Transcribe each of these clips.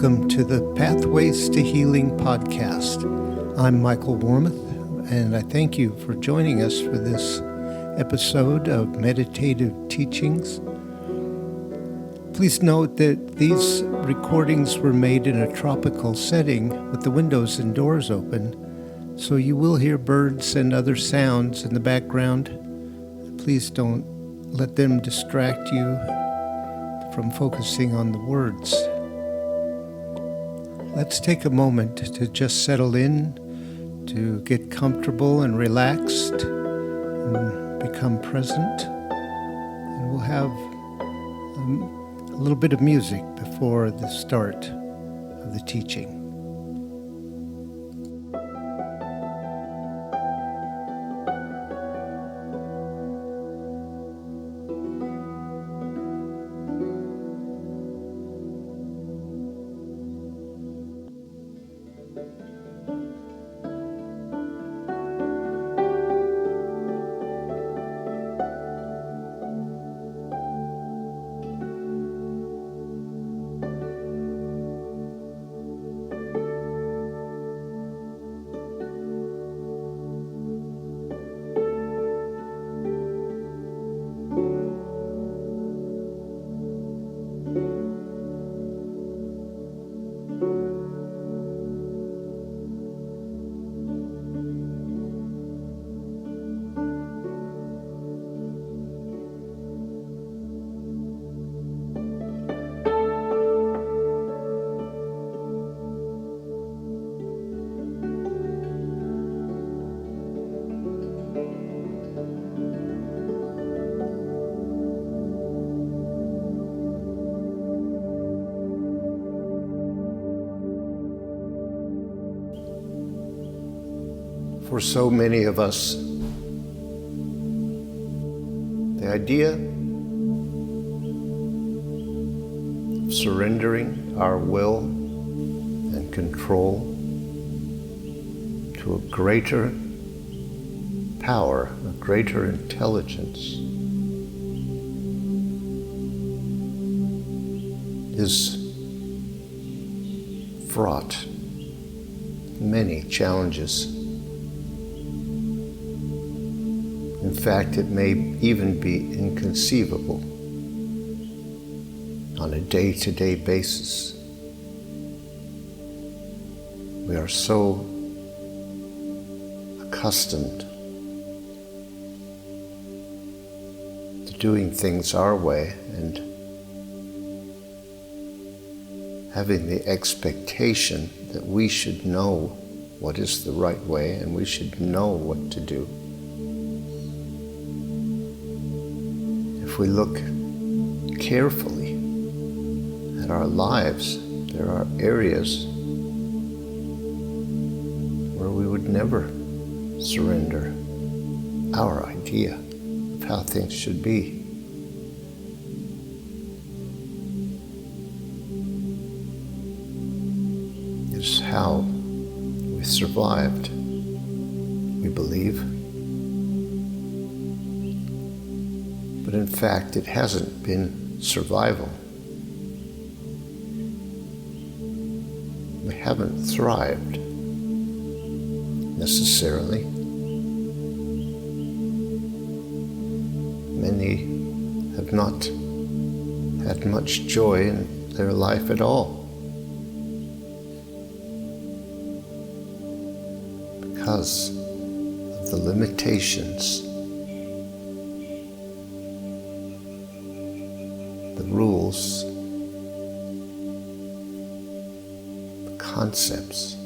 Welcome to the Pathways to Healing podcast. I'm Michael Wormuth, and I thank you for joining us for this episode of Meditative Teachings. Please note that these recordings were made in a tropical setting with the windows and doors open, so you will hear birds and other sounds in the background. Please don't let them distract you from focusing on the words. Let's take a moment to just settle in, to get comfortable and relaxed, and become present. And we'll have a little bit of music before the start of the teaching. For so many of us, the idea of surrendering our will and control to a greater power, a greater intelligence, is fraught with many challenges. In fact, it may even be inconceivable on a day-to-day basis. We are so accustomed to doing things our way and having the expectation that we should know what is the right way and we should know what to do. If we look carefully at our lives, there are areas where we would never surrender our idea of how things should be. It's how we survived, we believe. But in fact, it hasn't been survival. We haven't thrived necessarily. Many have not had much joy in their life at all because of the limitations, the rules, the concepts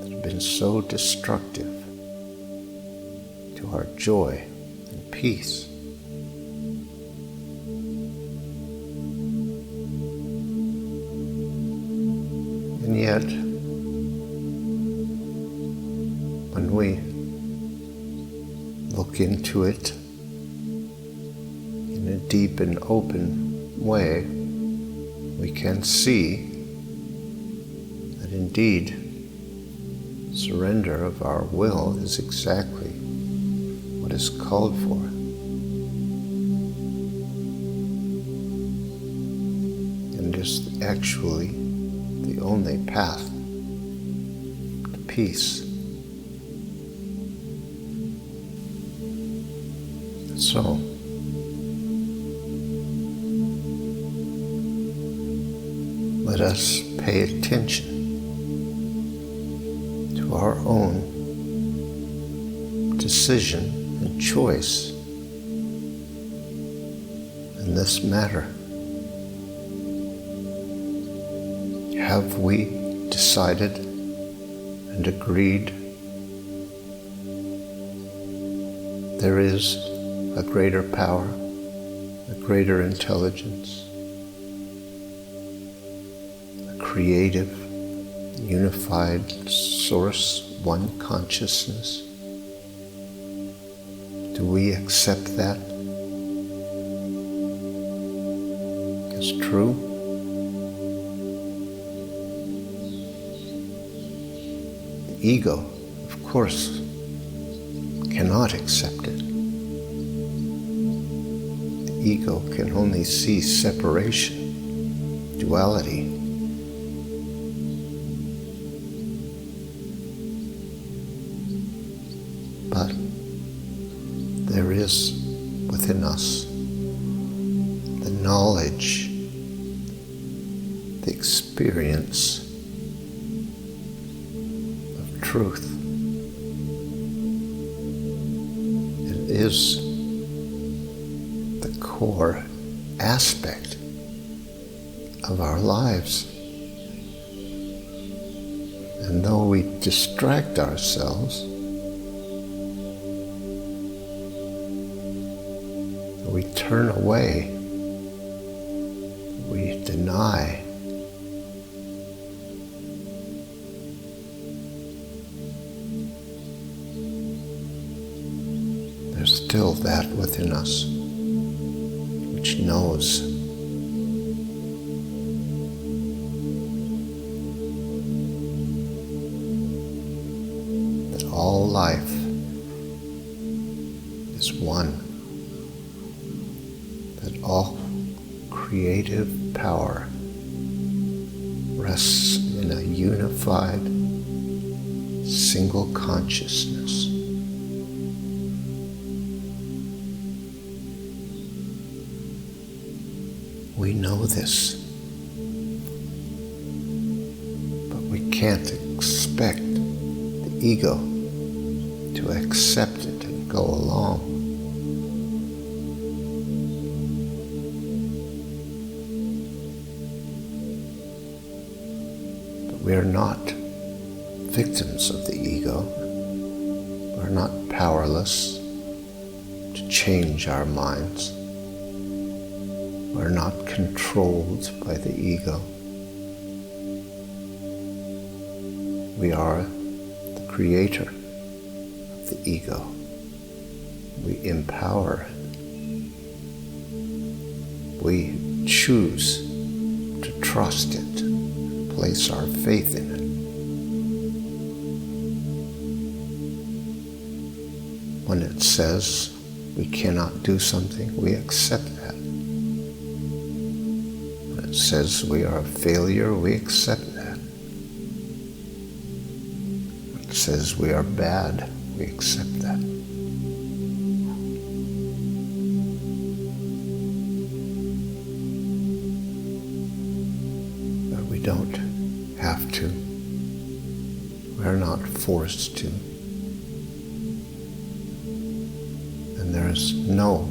that have been so destructive to our joy and peace. And yet, when we look into it in a deep and open way, we can see that indeed surrender of our will is exactly what is called for. And just actually the only path to peace. So, let us pay attention to our own decision and choice in this matter. Have we decided and agreed there is a greater power, a greater intelligence, a creative, unified source, one consciousness? Do we accept that as true? The ego, of course, cannot accept it. The ego can only see separation, duality. But there is within us the knowledge, the experience of truth. It is the core aspect of our lives. And though we distract ourselves, we turn away, we deny, there's still that within us which knows that all life is one, that all creative power rests in a unified, single consciousness. We know this, but we can't expect the ego to accept it and go along. But we are not victims of the ego. We're not powerless to change our minds. We're not controlled by the ego. We are the creator of the ego. We empower it. We choose to trust it, place our faith in it. When it says we cannot do something, we accept that. When it says we are a failure, we accept that. When it says we are bad, we accept that. But we don't have to. We're not forced to. And there's no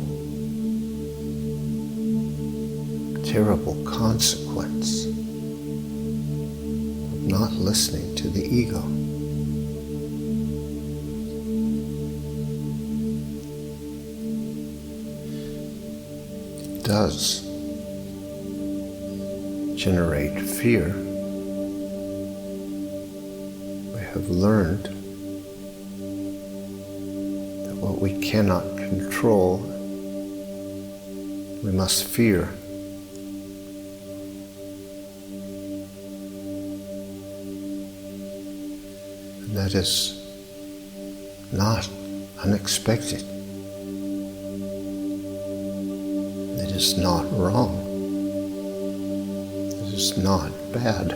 terrible consequence of not listening to the ego. It does generate fear. We have learned that what we cannot control, we must fear. And that is not unexpected. It is not wrong. It is not bad.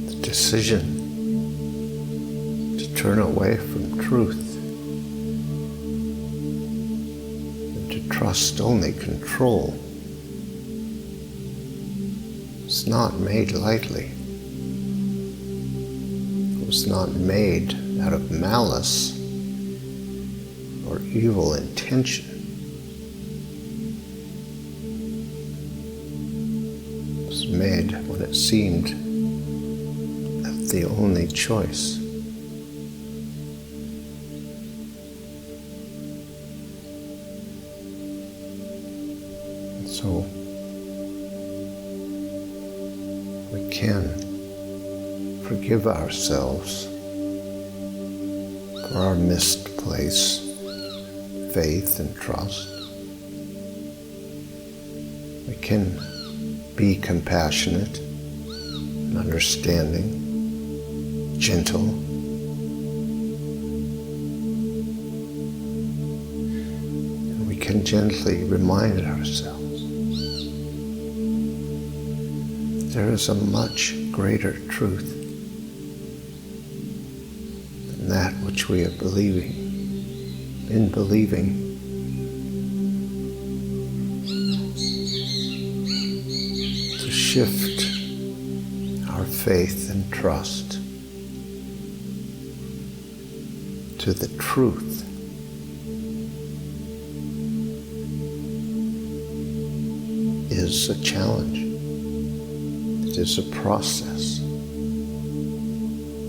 The decision to turn away from truth and to trust only control is not made lightly. It was not made out of malice or evil intention. It was made when it seemed that the only choice. And so we can forgive ourselves for our misplaced faith and trust. We can be compassionate and understanding, gentle, and we can gently remind ourselves that there is a much greater truth than that which we are believing. In believing, to shift our faith and trust to the truth is a challenge. It is a process.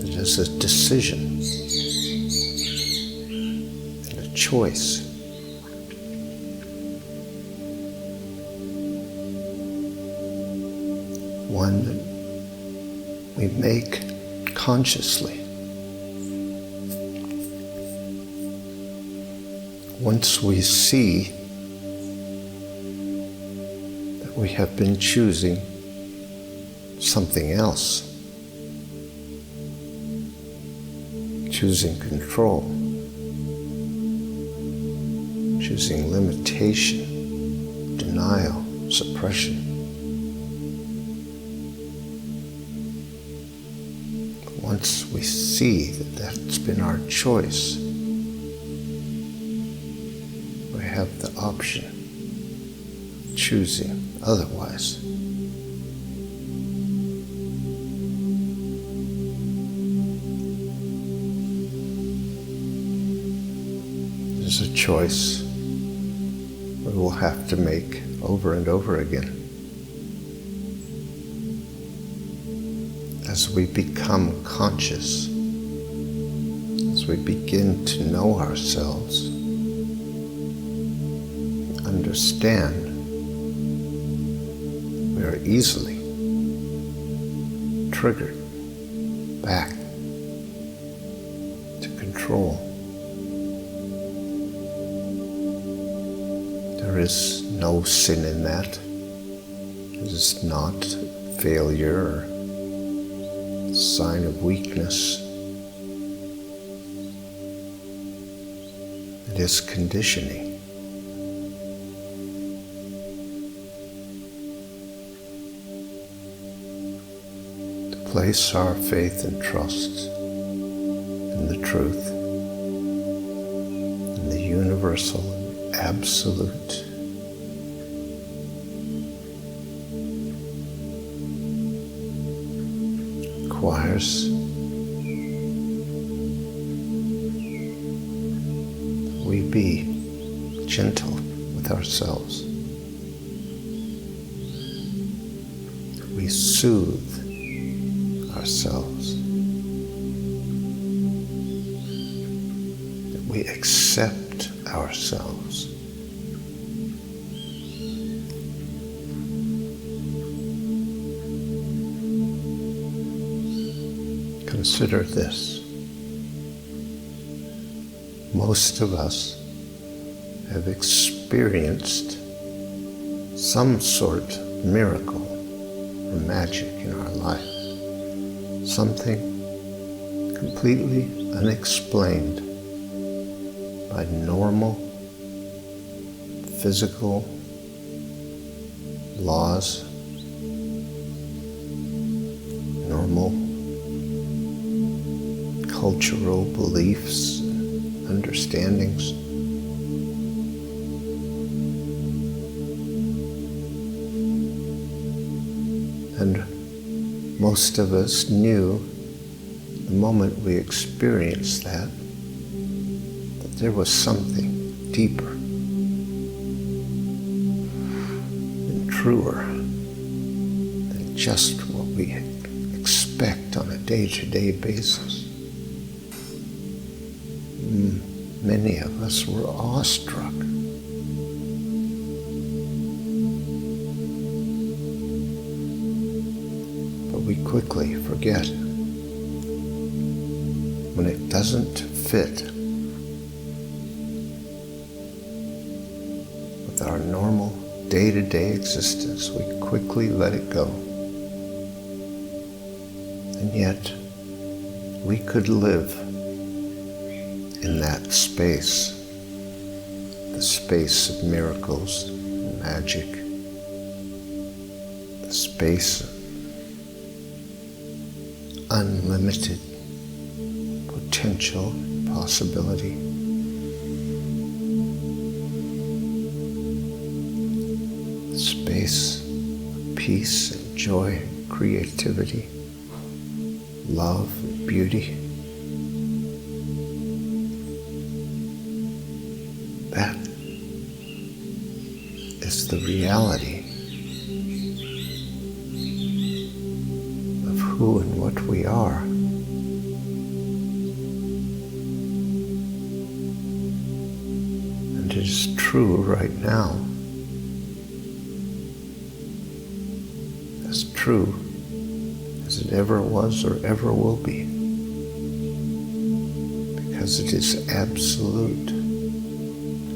It is a decision. Choice. One that we make consciously. Once we see that we have been choosing something else, choosing control, choosing limitation, denial, suppression. Once we see that that's been our choice, we have the option of choosing otherwise. It is a choice we will have to make over and over again. As we become conscious, as we begin to know ourselves, understand we are easily triggered back to control. There is no sin in that. It is not failure or sign of weakness. It is conditioning. To place our faith and trust in the truth, in the universal absolute. Requires we be gentle with ourselves. We soothe ourselves. That we accept ourselves. Consider this. Most of us have experienced some sort of miracle or magic in our life. Something completely unexplained by normal physical laws, normal cultural beliefs, understandings. And most of us knew the moment we experienced that there was something deeper and truer than just what we expect on a day-to-day basis. Many of us were awestruck. But we quickly forget when it doesn't fit with our normal day-to-day existence. We quickly let it go. And yet, we could live in that space, the space of miracles and magic, the space of unlimited potential, possibility. The space of peace and joy, creativity, love and beauty. That is the reality of who and what we are. And it is true right now. As true as it ever was or ever will be. Because it is absolute.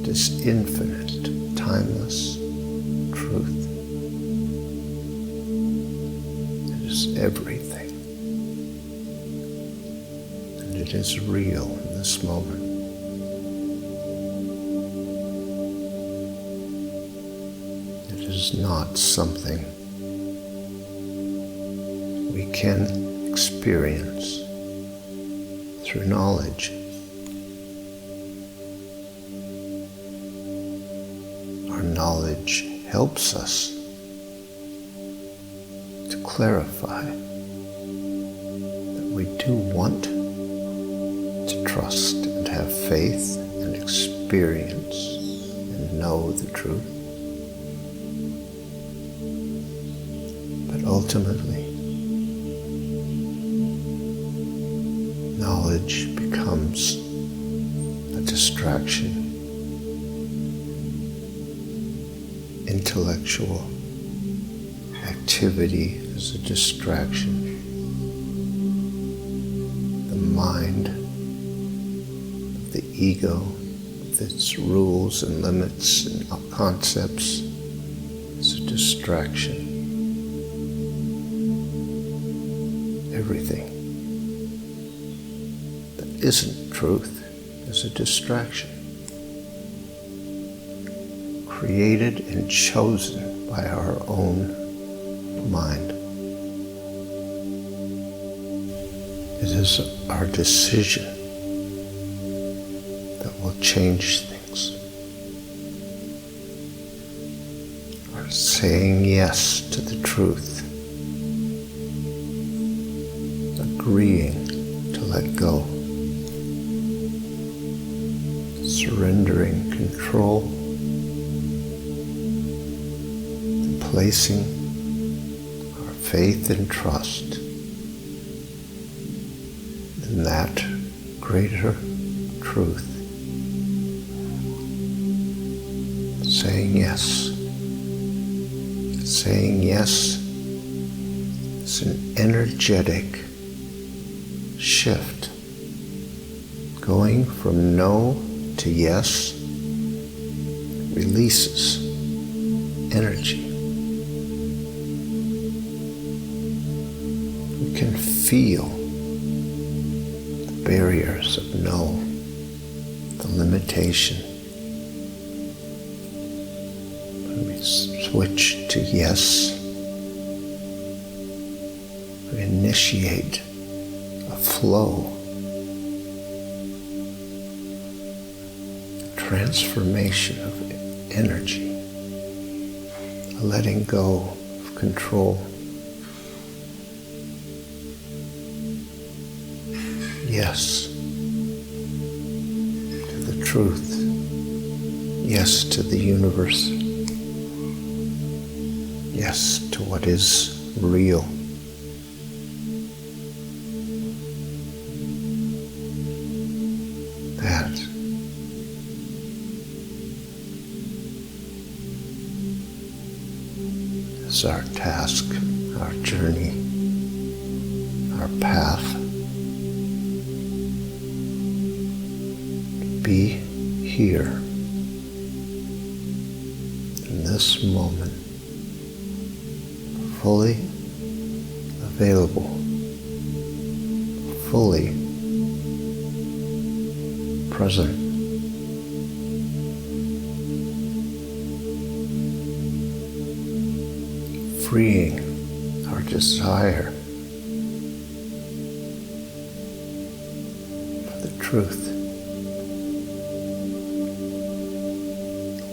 It is infinite, timeless truth. It is everything. And it is real in this moment. It is not something we can experience through knowledge. Our knowledge helps us to clarify that we do want to trust and have faith and experience and know the truth. But ultimately, knowledge becomes a distraction. Intellectual activity is a distraction. The mind, the ego, with its rules and limits and concepts, is a distraction. Everything that isn't truth is a distraction. Created and chosen by our own mind. It is our decision that will change things. Our saying yes to the truth. Agreeing to let go. Surrendering control. Placing our faith and trust in that greater truth. Saying yes. Saying yes is an energetic shift. Going from no to yes releases energy. Can feel the barriers of no, the limitation, switch to yes. We initiate a flow, a transformation of energy, a letting go of control. Yes to the truth. Yes to the universe. Yes to what is real. That is our task, our journey, our path. Be here in this moment, fully available, fully present. Freeing our desire for the truth.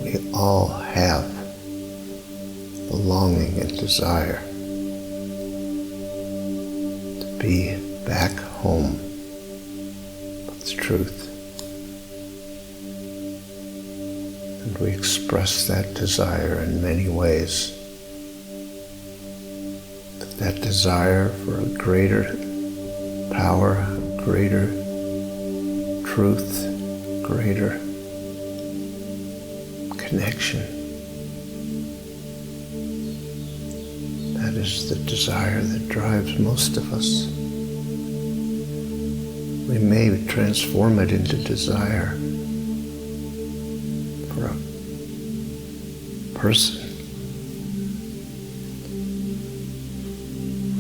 We all have the longing and desire to be back home with truth. And we express that desire in many ways. That desire for a greater power, a greater truth, greater connection. That is the desire that drives most of us. We may transform it into desire for a person,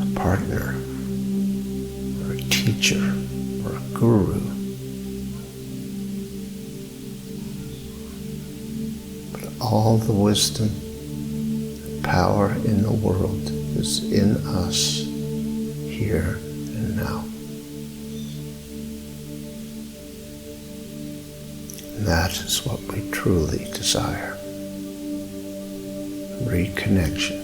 a partner, or a teacher, or a guru. All the wisdom and power in the world is in us here and now. And that is what we truly desire. Reconnection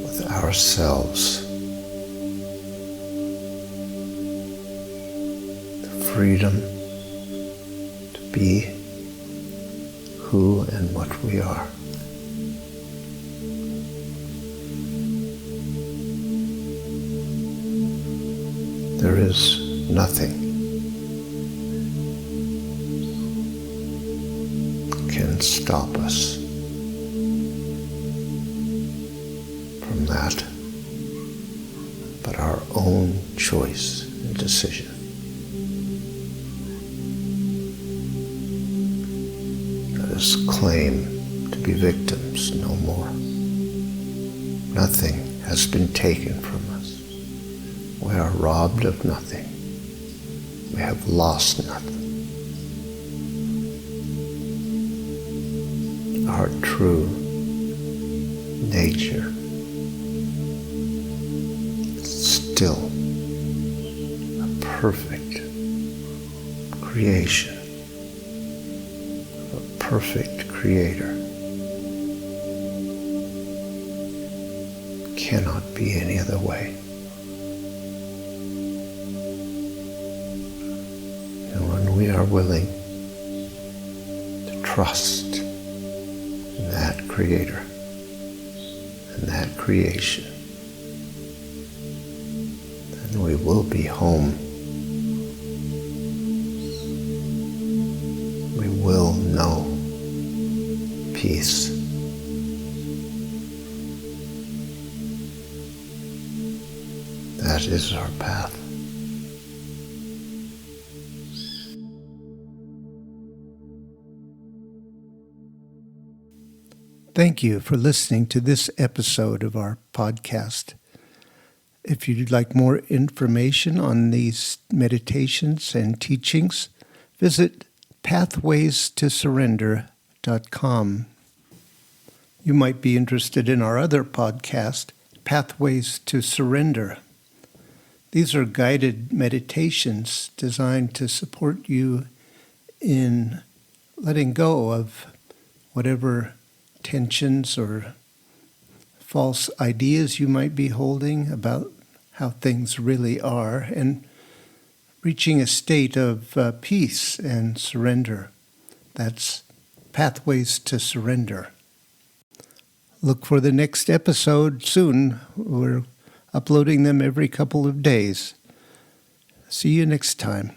with ourselves. The freedom to be who and what we are. There is nothing can stop us from that but our own choice and decision. Claim to be victims no more. Nothing has been taken from us. We are robbed of nothing. We have lost nothing. Our true nature is still a perfect creation. Perfect creator. Cannot be any other way. And when we are willing to trust in that creator and that creation, then we will be home. We will know peace. That is our path. Thank you for listening to this episode of our podcast. If you'd like more information on these meditations and teachings, visit pathwaystosurrender.com. You might be interested in our other podcast, Pathways to Surrender. These are guided meditations designed to support you in letting go of whatever tensions or false ideas you might be holding about how things really are, and reaching a state of peace and surrender. That's Pathways to Surrender. Look for the next episode soon. We're uploading them every couple of days. See you next time.